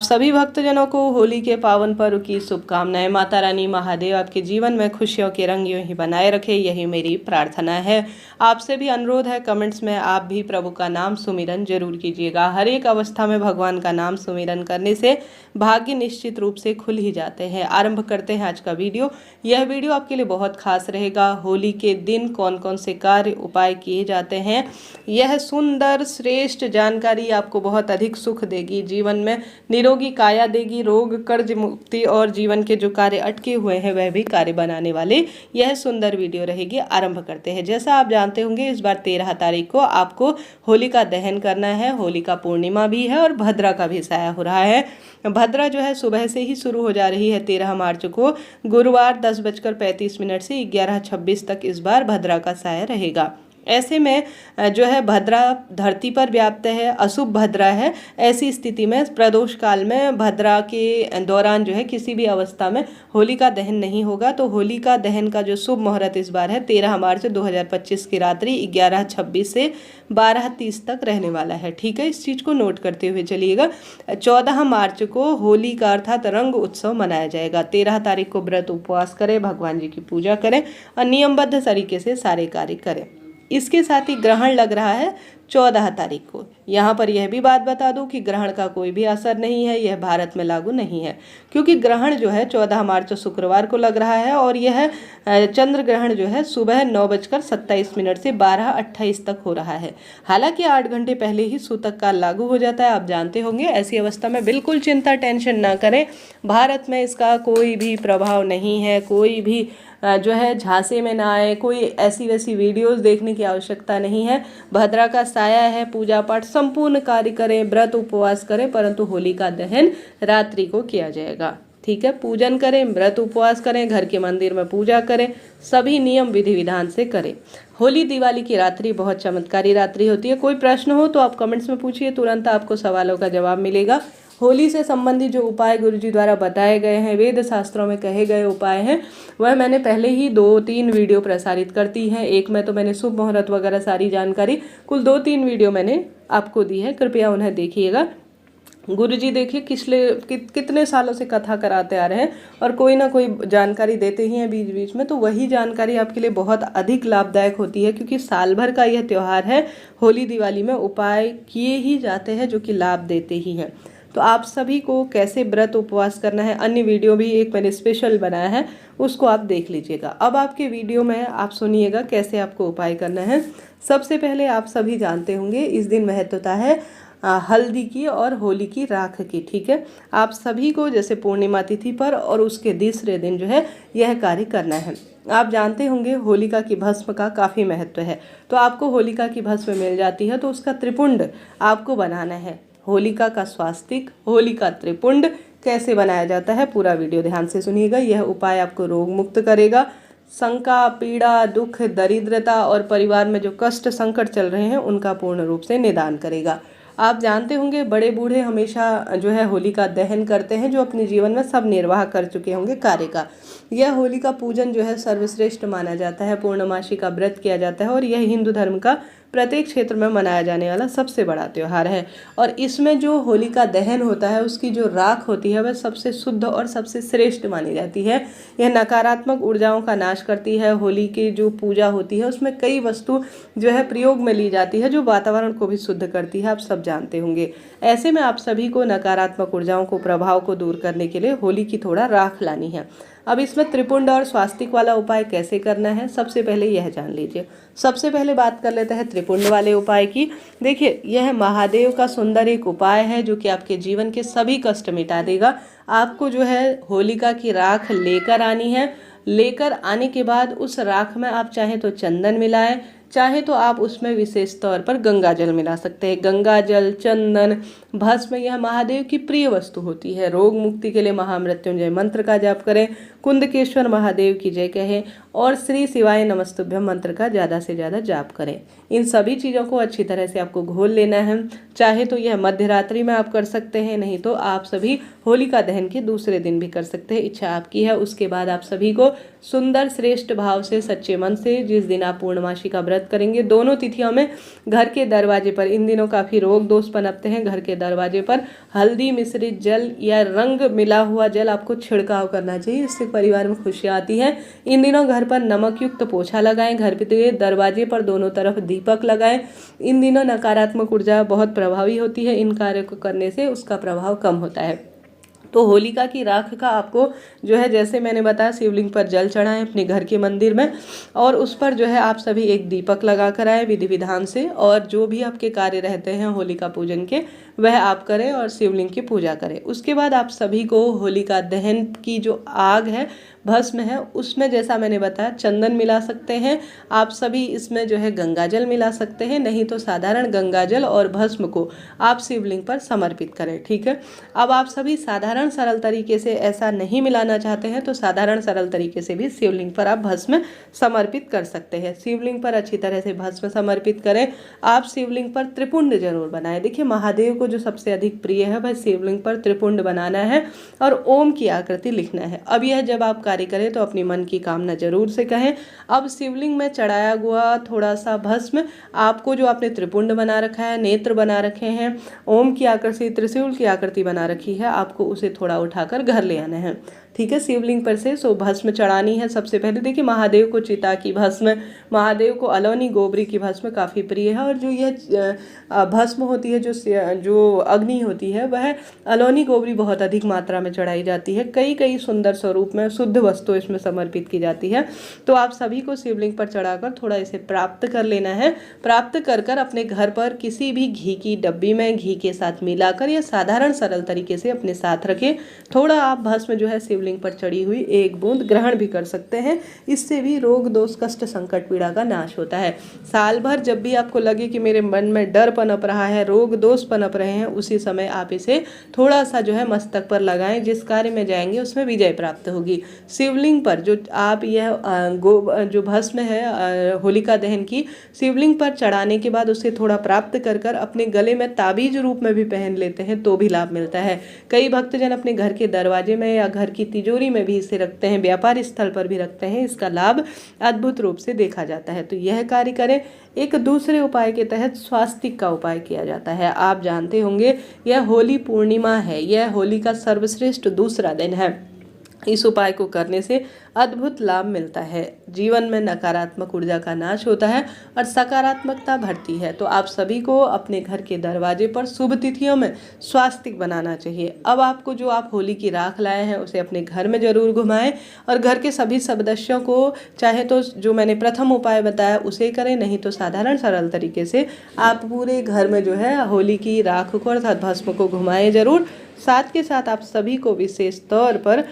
सभी भक्तजनों को होली के पावन पर्व की शुभकामनाएं। माता रानी महादेव आपके जीवन में खुशियों के रंग यूं ही बनाए रखे, यही मेरी प्रार्थना है। आपसे भी अनुरोध है, कमेंट्स में आप भी प्रभु का नाम सुमिरन जरूर कीजिएगा। हर एक अवस्था में भगवान का नाम सुमिरन करने से भाग्य निश्चित रूप से खुल ही जाते हैं। आरंभ करते हैं आज का वीडियो। यह वीडियो आपके लिए बहुत खास रहेगा। होली के दिन कौन कौन से कार्य उपाय किए जाते हैं, यह सुंदर श्रेष्ठ जानकारी आपको बहुत अधिक सुख देगी, जीवन में निरोगी काया देगी, रोग कर्ज मुक्ति और जीवन के जो कार्य अटके हुए हैं वह भी कार्य बनाने वाले यह सुंदर वीडियो रहेगी। आरंभ करते हैं। जैसा आप जानते होंगे, इस बार 13 तारीख को आपको होली का दहन करना है। होली का पूर्णिमा भी है और भद्रा का भी साया हो रहा है। भद्रा जो है सुबह से ही शुरू हो जा रही है। 13 मार्च को गुरुवार 10:35 से 11:26 तक इस बार भद्रा का साया रहेगा। ऐसे में जो है भद्रा धरती पर व्याप्त है, अशुभ भद्रा है। ऐसी स्थिति में प्रदोष काल में भद्रा के दौरान जो है किसी भी अवस्था में होली का दहन नहीं होगा। तो होली का दहन का जो शुभ मुहूर्त इस बार है 13 मार्च 2025 की रात्रि 11:26 से 12:30 तक रहने वाला है। ठीक है, इस चीज़ को नोट करते हुए चलिएगा। 14 मार्च को होली का अर्थात रंग उत्सव मनाया जाएगा। 13 तारीख को व्रत उपवास करें, भगवान जी की पूजा करें और नियमबद्ध तरीके से सारे कार्य करें। इसके साथ ही ग्रहण लग रहा है 14 तारीख को। यहाँ पर यह भी बात बता दूं कि ग्रहण का कोई भी असर नहीं है, यह भारत में लागू नहीं है, क्योंकि ग्रहण जो है 14 मार्च शुक्रवार को लग रहा है और यह चंद्र ग्रहण जो है सुबह 9:27 से 12:28 तक हो रहा है। हालांकि 8 घंटे पहले ही सूतक काल लागू हो जाता है, आप जानते होंगे। ऐसी अवस्था में बिल्कुल चिंता टेंशन ना करें, भारत में इसका कोई भी प्रभाव नहीं है। कोई भी जो है झांसे में ना आए, कोई ऐसी वैसी वीडियोस देखने की आवश्यकता नहीं है। भद्रा का साया है, पूजा पाठ संपूर्ण कार्य करें, व्रत उपवास करें, परंतु होली का दहन रात्रि को किया जाएगा। ठीक है, पूजन करें, व्रत उपवास करें, घर के मंदिर में पूजा करें, सभी नियम विधि विधान से करें। होली दिवाली की रात्रि बहुत चमत्कारी रात्रि होती है। कोई प्रश्न हो तो आप कमेंट्स में पूछिए, तुरंत आपको सवालों का जवाब मिलेगा। होली से संबंधित जो उपाय गुरुजी द्वारा बताए गए हैं, वेद शास्त्रों में कहे गए उपाय हैं, वह मैंने पहले ही 2-3 वीडियो प्रसारित करती हैं। एक में तो मैंने शुभ मुहूर्त वगैरह सारी जानकारी, कुल 2-3 वीडियो मैंने आपको दी है, कृपया उन्हें देखिएगा। गुरुजी देखिए कितने सालों से कथा कराते आ रहे हैं और कोई ना कोई जानकारी देते ही हैं बीच बीच में, तो वही जानकारी आपके लिए बहुत अधिक लाभदायक होती है, क्योंकि साल भर का यह त्यौहार है। होली दिवाली में उपाय किए ही जाते हैं जो कि लाभ देते ही हैं। तो आप सभी को कैसे व्रत उपवास करना है, अन्य वीडियो भी एक मैंने स्पेशल बनाया है, उसको आप देख लीजिएगा। अब आपके वीडियो में आप सुनिएगा कैसे आपको उपाय करना है। सबसे पहले आप सभी जानते होंगे इस दिन महत्वता है हल्दी की और होली की राख की। ठीक है, आप सभी को जैसे पूर्णिमा तिथि पर और उसके तीसरे दिन जो है यह कार्य करना है। आप जानते होंगे होलिका की भस्म का काफ़ी महत्व है, तो आपको होलिका की भस्म मिल जाती है तो उसका त्रिपुंड आपको बनाना है। होलिका का स्वास्तिक, होलिका त्रिपुंड कैसे बनाया जाता है, पूरा वीडियो ध्यान से सुनिएगा। यह उपाय आपको रोग मुक्त करेगा, शंका, पीड़ा, दुख, दरिद्रता और परिवार में जो कष्ट संकट चल रहे हैं उनका पूर्ण रूप से निदान करेगा। आप जानते होंगे बड़े बूढ़े हमेशा जो है होली का दहन करते हैं, जो अपने जीवन में सब निर्वाह कर चुके होंगे कार्य का। यह होली का पूजन जो है सर्वश्रेष्ठ माना जाता है। पूर्णमासी का व्रत किया जाता है और यह हिंदू धर्म का प्रत्येक क्षेत्र में मनाया जाने वाला सबसे बड़ा त्यौहार है। और इसमें जो होली का दहन होता है उसकी जो राख होती है वह सबसे शुद्ध और सबसे श्रेष्ठ मानी जाती है। यह नकारात्मक ऊर्जाओं का नाश करती है। होली की जो पूजा होती है उसमें कई वस्तु जो है प्रयोग में ली जाती है जो वातावरण को भी शुद्ध करती है, आप सब जानते होंगे। ऐसे में आप सभी को नकारात्मक ऊर्जाओं को, प्रभाव को दूर करने के लिए होली की थोड़ा राख लानी है। अब इसमें त्रिपुंड और स्वास्तिक वाला उपाय कैसे करना है, सबसे पहले यह जान लीजिए। सबसे पहले बात कर लेते हैं त्रिपुंड वाले उपाय की। देखिए, यह महादेव का सुंदर एक उपाय है जो कि आपके जीवन के सभी कष्ट मिटा देगा। आपको जो है होलिका की राख लेकर आनी है। लेकर आने के बाद उस राख में आप चाहे तो चंदन मिलाएं, चाहे तो आप उसमें विशेष तौर पर गंगा जल मिला सकते हैं। गंगा जल, चंदन, भस्म, यह महादेव की प्रिय वस्तु होती है। रोग मुक्ति के लिए महामृत्युंजय मंत्र का जाप करें। कुंदकेश्वर महादेव की जय कहें और श्री शिवाय नमस्तुभ्यम मंत्र का ज़्यादा से ज़्यादा जाप करें। इन सभी चीज़ों को अच्छी तरह से आपको घोल लेना है। चाहे तो यह मध्य रात्रि में आप कर सकते हैं, नहीं तो आप सभी होलिका दहन के दूसरे दिन भी कर सकते हैं, इच्छा आपकी है। उसके बाद आप सभी को सुंदर श्रेष्ठ भाव से सच्चे मन से जिस दिन आप पूर्णमासी का व्रत करेंगे, दोनों तिथियों में घर के दरवाजे पर, इन दिनों काफ़ी रोग दोष पनपते हैं, घर के दरवाजे पर हल्दी मिश्रित जल या रंग मिला हुआ जल आपको छिड़काव करना चाहिए, इससे परिवार में खुशियाँ आती हैं। इन दिनों घर पर नमक युक्त पोछा लगाएं, घर के दरवाजे पर दोनों तरफ दीपक लगाएं। इन दिनों नकारात्मक ऊर्जा बहुत प्रभावी होती है, इन कार्यों को करने से उसका प्रभाव कम होता है। तो होलिका की राख का आपको जो है, जैसे मैंने बताया, शिवलिंग पर जल चढ़ाएं अपने घर के मंदिर में, और उस पर जो है आप सभी एक दीपक लगा कर आए विधि विधान से, और जो भी आपके कार्य रहते हैं होलिका पूजन के वह आप करें और शिवलिंग की पूजा करें। उसके बाद आप सभी को होलिका दहन की जो आग है, भस्म है, उसमें जैसा मैंने बताया चंदन मिला सकते हैं आप सभी, इसमें जो है गंगाजल मिला सकते हैं, नहीं तो साधारण गंगाजल और भस्म को आप शिवलिंग पर समर्पित करें। ठीक है। अब आप सभी साधारण सरल तरीके से ऐसा नहीं मिलाना चाहते हैं तो साधारण सरल तरीके से भी शिवलिंग पर आप भस्म समर्पित कर सकते हैं। शिवलिंग पर अच्छी तरह से भस्म समर्पित करें। आप शिवलिंग पर त्रिपुंड जरूर बनाएं। देखिए, महादेव को जो सबसे अधिक प्रिय है वह शिवलिंग पर त्रिपुंड बनाना है और ओम की आकृति लिखना है। अब यह जब आप कार्य करें तो अपनी मन की कामना जरूर से कहें। अब शिवलिंग में चढ़ाया हुआ थोड़ा सा भस्म आपको, जो आपने त्रिपुंड बना रखा है, नेत्र बना रखे हैं, ओम की आकृति, त्रिशूल की आकृति बना रखी है, आपको उसे थोड़ा उठाकर घर ले आना है। ठीक है। शिवलिंग पर से सो भस्म चढ़ानी है। सबसे पहले देखिए, महादेव को चिता की भस्म, महादेव को अलौनी गोबरी की भस्म काफ़ी प्रिय है, और जो यह भस्म होती है, जो अग्नि होती है, वह अलौनी गोबरी बहुत अधिक मात्रा में चढ़ाई जाती है। कई सुंदर स्वरूप में शुद्ध वस्तु इसमें समर्पित की जाती है। तो आप सभी को शिवलिंग पर चढ़ाकर थोड़ा इसे प्राप्त कर लेना है। प्राप्त कर अपने घर पर किसी भी घी की डब्बी में घी के साथ मिलाकर या साधारण सरल तरीके से अपने साथ रखें। थोड़ा आप भस्म जो है शिवलिंग पर चढ़ी हुई एक बूंद ग्रहण भी कर सकते हैं। इससे भी रोग दोष कष्ट संकट पीड़ा का नाश होता है। साल भर जब भी आपको लगे कि मेरे मन में डर पनप रहा है, रोग दोष पनप रहे हैं, उसी समय आप इसे थोड़ा सा जो है मस्तक पर लगाएं। जिस कार्य में जाएंगे उसमें विजय प्राप्त होगी। शिवलिंग पर जो आप यह जो भस्म है होलिका दहन की, शिवलिंग पर चढ़ाने के बाद उसे थोड़ा प्राप्त कर अपने गले में ताबीज रूप में भी पहन लेते हैं तो भी लाभ मिलता है। कई भक्तजन अपने घर के दरवाजे में या घर की तिजोरी में भी इसे रखते हैं, व्यापार स्थल पर भी रखते हैं। इसका लाभ अद्भुत रूप से देखा जाता है। तो यह कार्य करें। एक दूसरे उपाय के तहत स्वास्तिक का उपाय किया जाता है। आप जानते होंगे यह होली पूर्णिमा है, यह होली का सर्वश्रेष्ठ दूसरा दिन है। इस उपाय को करने से अद्भुत लाभ मिलता है। जीवन में नकारात्मक ऊर्जा का नाश होता है और सकारात्मकता बढ़ती है। तो आप सभी को अपने घर के दरवाजे पर शुभ तिथियों में स्वास्तिक बनाना चाहिए। अब आपको जो आप होली की राख लाए हैं उसे अपने घर में जरूर घुमाएं और घर के सभी सदस्यों को चाहे तो जो मैंने प्रथम उपाय बताया उसे करें, नहीं तो साधारण सरल तरीके से आप पूरे घर में जो है होली की राख को अर्थात भस्म को घुमाएं जरूर। साथ के साथ आप सभी को विशेष तौर पर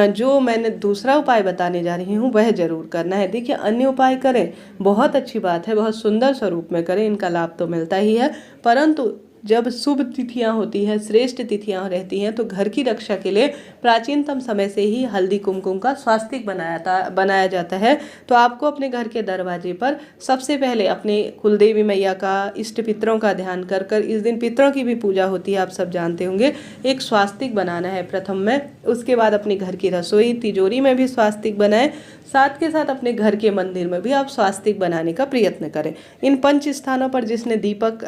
जो मैंने दूसरा उपाय बताने जा रही हूँ वह जरूर करना है। देखिए, अन्य उपाय करें, बहुत अच्छी बात है, बहुत सुंदर स्वरूप में करें, इनका लाभ तो मिलता ही है, परंतु जब शुभ तिथियां होती हैं, श्रेष्ठ तिथियां रहती हैं, तो घर की रक्षा के लिए प्राचीनतम समय से ही हल्दी कुमकुम का स्वास्तिक बनाया जाता है। तो आपको अपने घर के दरवाजे पर सबसे पहले अपने कुलदेवी मैया का, इष्ट पितरों का ध्यान कर इस दिन पितरों की भी पूजा होती है, आप सब जानते होंगे, एक स्वास्तिक बनाना है प्रथम में। उसके बाद अपने घर की रसोई तिजोरी में भी स्वास्तिक बनाएं। साथ के साथ अपने घर के मंदिर में भी आप स्वास्तिक बनाने का प्रयत्न करें। इन 5 स्थानों पर जिसने दीपक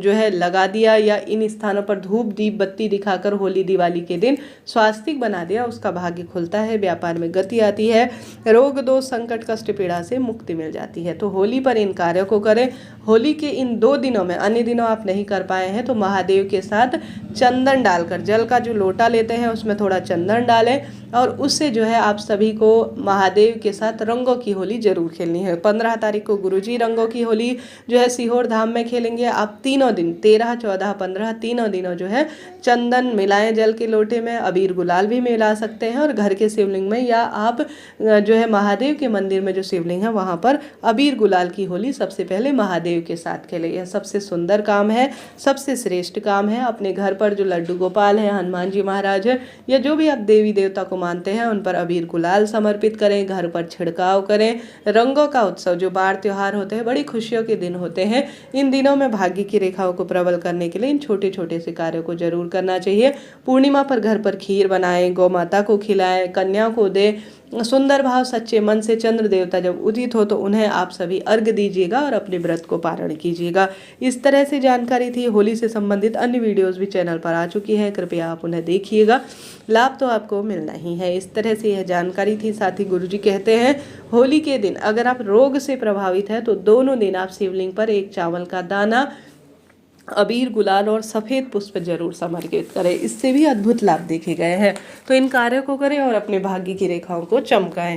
जो है लगा दिया या इन स्थानों पर धूप दीप बत्ती दिखाकर होली दिवाली के दिन स्वास्तिक बना दिया, उसका भाग्य खुलता है, व्यापार में गति आती है, रोग दोष संकट कष्ट पीड़ा से मुक्ति मिल जाती है। तो होली पर इन कार्यों को करें। होली के इन 2 दिनों में, अन्य दिनों आप नहीं कर पाए हैं तो महादेव के साथ चंदन डालकर, जल का जो लोटा लेते हैं उसमें थोड़ा चंदन डालें और उससे जो है आप सभी को महादेव के साथ रंगों की होली जरूर खेलनी है। 15 तारीख को गुरुजी रंगों की होली जो है सीहोर धाम में खेलेंगे। आप तीनों दिन 13, 14, 15 तीनों दिनों जो है चंदन मिलाएं जल के लोटे में, अबीर गुलाल भी मिला सकते हैं और घर के शिवलिंग में या आप जो है महादेव के मंदिर में जो शिवलिंग है वहाँ पर अबीर गुलाल की होली सबसे पहले महादेव के साथ खेलें। यह सबसे सुंदर काम है, सबसे श्रेष्ठ काम है। अपने घर पर जो लड्डू गोपाल है, हनुमान जी महाराज है या जो भी आप देवी देवता को मानते हैं उन पर अबीर गुलाल समर्पित करें, घर पर छिड़काव करें। रंगों का उत्सव जो बार त्योहार होते हैं, बड़ी खुशियों के दिन होते हैं, इन दिनों में भाग्य की रेखाओं को प्रबल करने के लिए इन छोटे छोटे से कार्यों को जरूर करना चाहिए। पूर्णिमा पर घर पर खीर बनाएं, गौ माता को खिलाएं, कन्या को दें। सुंदर भाव सच्चे मन से चंद्र देवता जब उदित हो तो उन्हें आप सभी अर्घ दीजिएगा और अपने व्रत को पारण कीजिएगा। इस तरह से जानकारी थी। होली से संबंधित अन्य वीडियोस भी चैनल पर आ चुकी हैं, कृपया आप उन्हें देखिएगा, लाभ तो आपको मिलना ही है। इस तरह से यह जानकारी थी। साथ ही गुरुजी कहते हैं होली के दिन अगर आप रोग से प्रभावित हैं तो दोनों दिन आप शिवलिंग पर एक चावल का दाना, अबीर गुलाल और सफ़ेद पुष्प जरूर समर्पित करें। इससे भी अद्भुत लाभ देखे गए हैं। तो इन कार्यों को करें और अपने भाग्य की रेखाओं को चमकाएं।